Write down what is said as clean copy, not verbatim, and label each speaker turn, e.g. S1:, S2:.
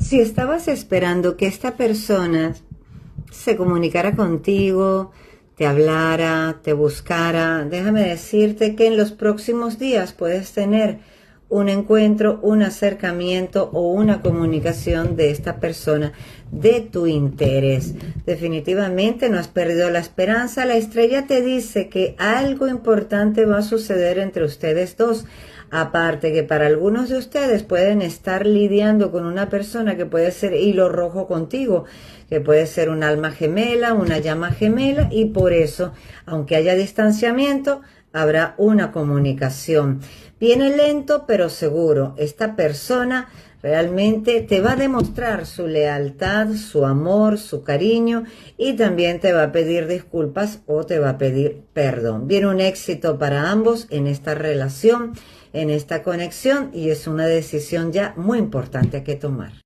S1: Si estabas esperando que esta persona se comunicara contigo, te hablara, te buscara, déjame decirte que en los próximos días puedes tener un encuentro, un acercamiento o una comunicación de esta persona de tu interés. Definitivamente no has perdido la esperanza. La estrella te dice que algo importante va a suceder entre ustedes dos. Aparte que para algunos de ustedes pueden estar lidiando con una persona que puede ser hilo rojo contigo, que puede ser un alma gemela, una llama gemela, y por eso, aunque haya distanciamiento, habrá una comunicación. Viene lento pero seguro. Esta persona realmente te va a demostrar su lealtad, su amor, su cariño, y también te va a pedir disculpas o te va a pedir perdón. Viene un éxito para ambos en esta relación, en esta conexión, y es una decisión ya muy importante que tomar.